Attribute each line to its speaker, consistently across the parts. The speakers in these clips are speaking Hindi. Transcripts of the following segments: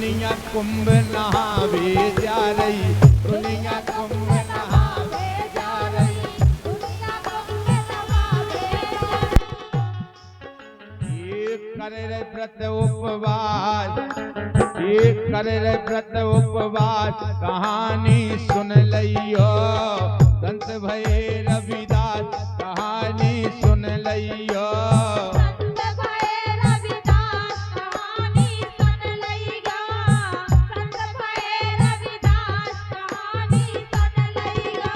Speaker 1: दुनिया कुंभ नहावे जा रही, दुनिया कुंभ नहावे जा रही,
Speaker 2: दुनिया कुंभ नहावे
Speaker 1: एक करे रे व्रत उपवास, एक करे रे व्रत उपवास, कहानी सुन लियो संत भये रविदास, कहानी सुन लियो
Speaker 2: संत भये रविदास, कहानी सुन लइगा। संत भये रविदास, कहानी सुन लइगा।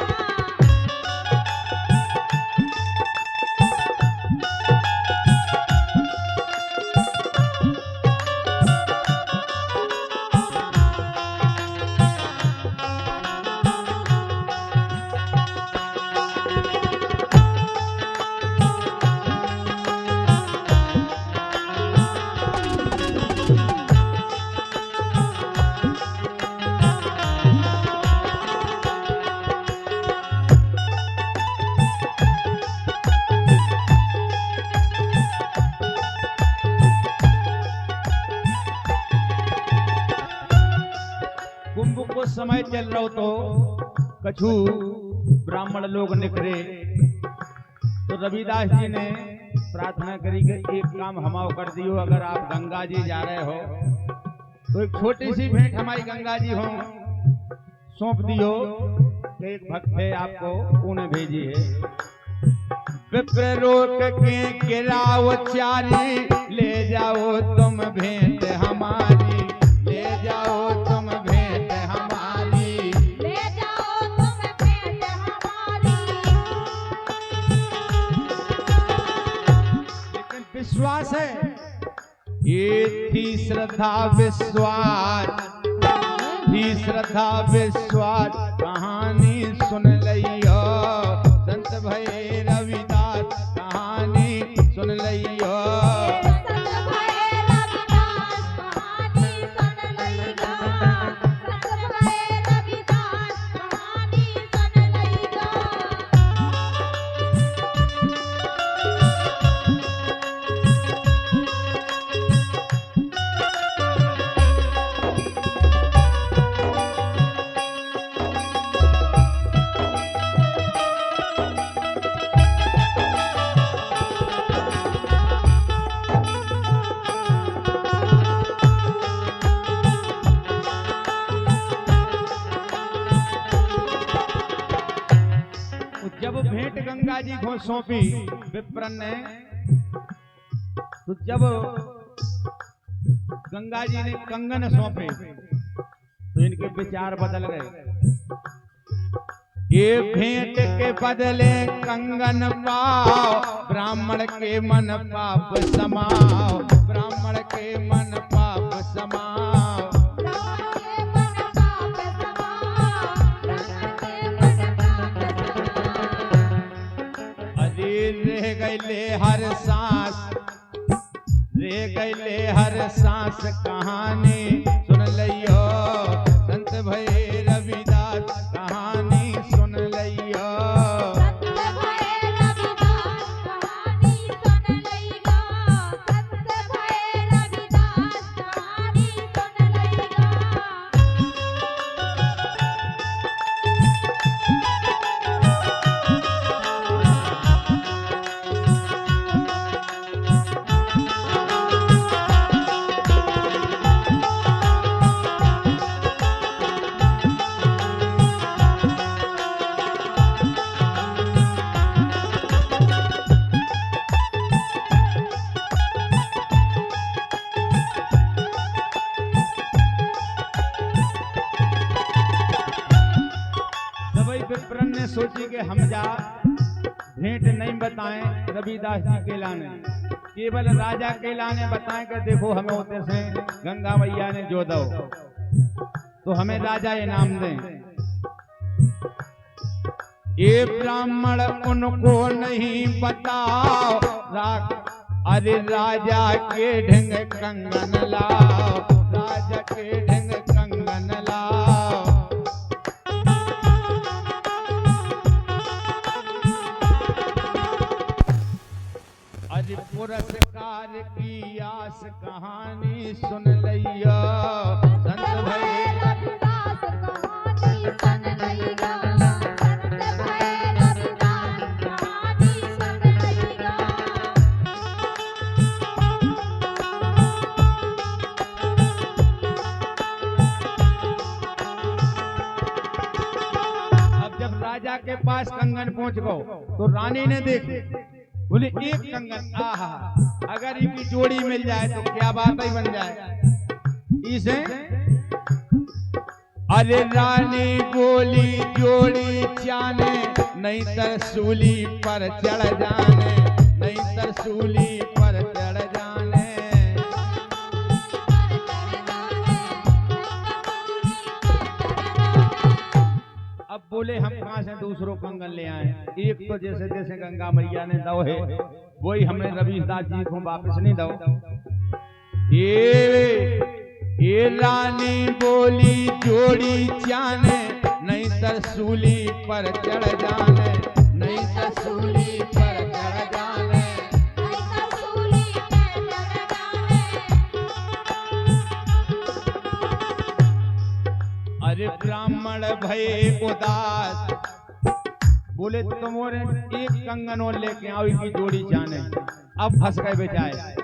Speaker 1: कुंभ को समय चल रहा हो तो कछु ब्राह्मण लोग निकले, तो रविदास जी ने प्रार्थना करी कि एक काम हमाओ कर दियो, अगर आप गंगा जी जा रहे हो तो एक छोटी सी भेंट हमारी गंगा जी हो सौंप दियो। तो एक भक्त है आपको उन्हें भेजी है, विप्र रोक के गिराओ चारी, ले जाओ तुम भेंट हमारी, ले जाओ तुम भेंट हमारी,
Speaker 2: ले जाओ तुम भेंट हमारी।
Speaker 1: लेकिन विश्वास है, ये थी श्रद्धा विश्वास, थी श्रद्धा विश्वास, कहानी सुन लियो संत भये रविदास, कहानी सुन लियो
Speaker 2: संत भये रविदास, कहानी सुन लइगा। संत भये रविदास, कहानी सुन लइगा।
Speaker 1: जब भेंट गंगा जी को सौंपी विप्रन ने, तो जब गंगा जी ने कंगन सौंपे तो इनके विचार बदल गए। ये भेंट के बदले कंगन पाओ, ब्राह्मण के मन पाप समाओ, ब्राह्मण के मन पाप समाओ।
Speaker 2: ब्राह्मण के मन पाप समाओ, ब्राह्मण के मन पाप समाओ।
Speaker 1: अरे रह गए हर सांस, रह गए हर सांस, कहानी सुन लियो संत भये रविदास, कहानी सुन लियो
Speaker 2: संत भये रविदास, कहानी सुन लइगा। संत भये रविदास, कहानी सुन लइगा।
Speaker 1: सभी विप्रन ने सोची कि हम जा भेंट नहीं बताएं रविदास जी के लाने, केवल राजा के लाने बताएं कि देखो हमें होते से गंगा मैया ने जो दो, तो हमें राजा इनाम दें। ये ब्राह्मण उनको नहीं बताओ, अरे राजा के ढंग कंगन लाओ, राजा के ढंग कंगन लाओ। अरे पुरस्कार की आस कहानी सुन लिया राजा के पास कंगन पहुंच गो तो रानी ने देखे, बोले एक कंगन, आहा अगर इनकी जोड़ी मिल जाए तो क्या बात ही बन जाए। इसे अरे रानी बोली जोड़ी चाने, नहीं तरसूली पर चढ़ जाने, नहीं तरसूली पर चढ़ जाने। अब बोले हम कहां से दूसरों कंगन ले आए, एक तो जैसे जैसे गंगा मैया ने दो है वही हमने रविदास जी को वापस नहीं दो। ये रानी बोली जोड़ी चाने, नहीं तरसूली पर चढ़ जाने, नहीं तरसूली पर चढ़ जाने। अरे ब्राह्मण भय उदास, बोले तुम्हारे एक कंगन और लेके आओ की जोड़ी चाने, अब फंस गए बेचारे।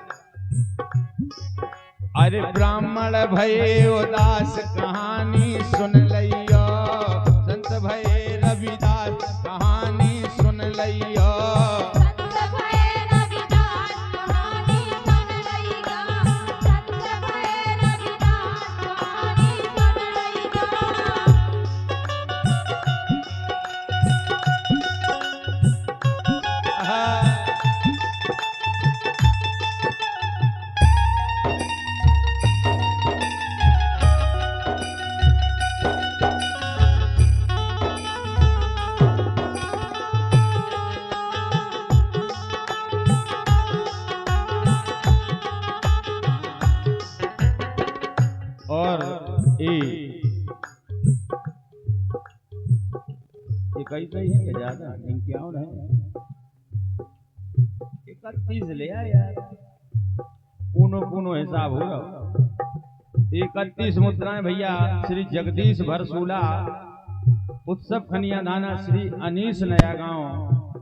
Speaker 1: अरे ब्राह्मण भय उदास कहानी सुन लियो, संत भय रविदास कहानी सुन लियो। और ये कई है ज्यादा इनके और है 31 ले आया यार, पूनो हिसाब होगा। 31 मुद्राएं भैया श्री जगदीश भरसूला उत्सव खनिया दाना श्री अनीस नया गांव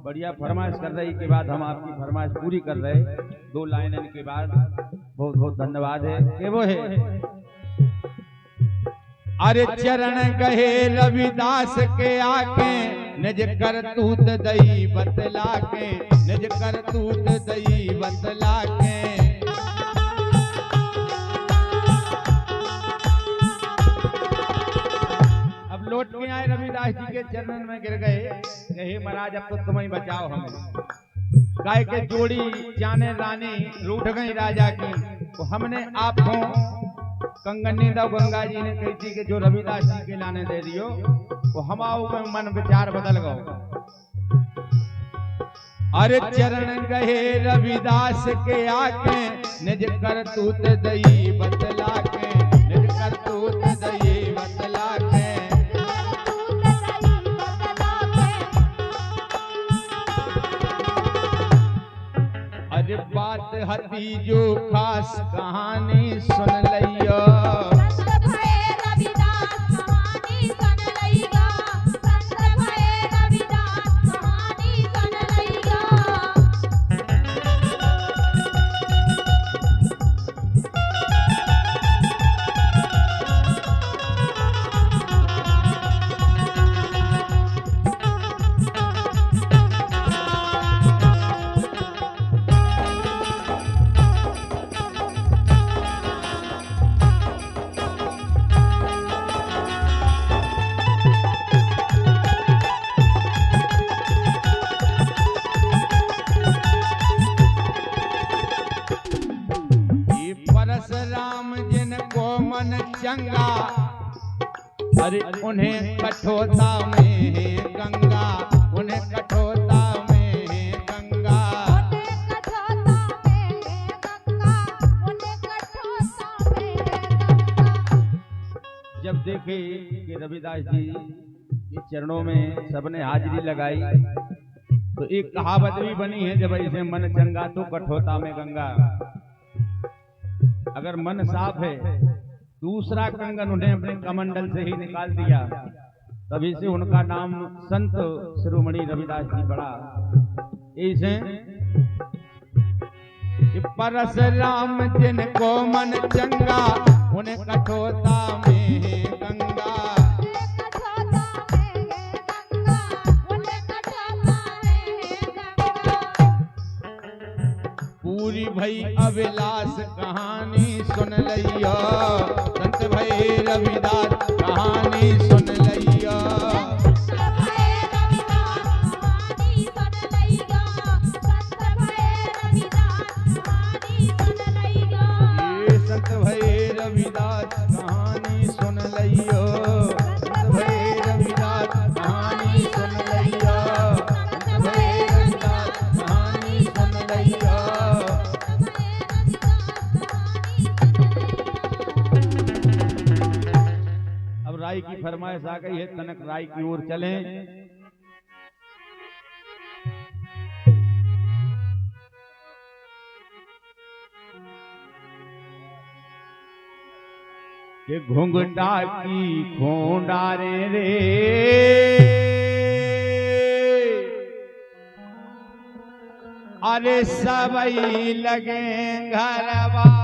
Speaker 1: बढ़िया फरमाइश कर रही के बाद हम आपकी फरमाइश पूरी कर रहे 2 लाइन के बाद बहुत बहुत धन्यवाद है। ये वो है अरे चरण गहे रविदास के आके, निज करतूत दई बतला के, निज करतूत दई बतला के। अब लौट के आए रविदास जी के चरणन में गिर गए, कहे महाराज अब तो तुम ही बचाओ हमें। गाय के जोड़ी जाने रानी रूठ गई राजा की, तो हमने आपको कंगनी दो, गंगा जी ने कही थी कि जो रविदास जी के लाने दे दियो, तो हमाओ में मन विचार बदल गो। अरे चरण गहे रविदास के आके, निज करतूत दई बतला के, निज करतूत दई बतला के। अरे बात हती जो खास कहानी सुन लियो, चंगा अरे उन्हें कठोता में है गंगा, उन्हें कठोता में है गंगा। जब देखे कि रविदास जी के चरणों में सबने हाजिरी लगाई तो एक कहावत भी बनी है, जब ऐसे मन चंगा तो कठोता में गंगा। अगर मन साफ है, दूसरा कंगन उन्हें अपने कमंडल से ही निकाल दिया, तभी से उनका नाम संत शिरोमणि रविदास जी पड़ा। ऐसे परशुराम जिनको मन चंगा, उन्हें कठोता में गंगा। भई अभिलाष कहानी सुन लइयो, संत भई रविदास कहानी सुन लइयो। ये संत भई रविदास कहानी सुन लइयो, संत भई रविदास कहानी सुन लइयो, संत भई रविदास कहानी सुन लइयो। अब राय की फरमाइश आ गई है, तनक राय की ओर चलें। कि घुंघटा की खोंडारे रे, अरे सबई लगे घरवा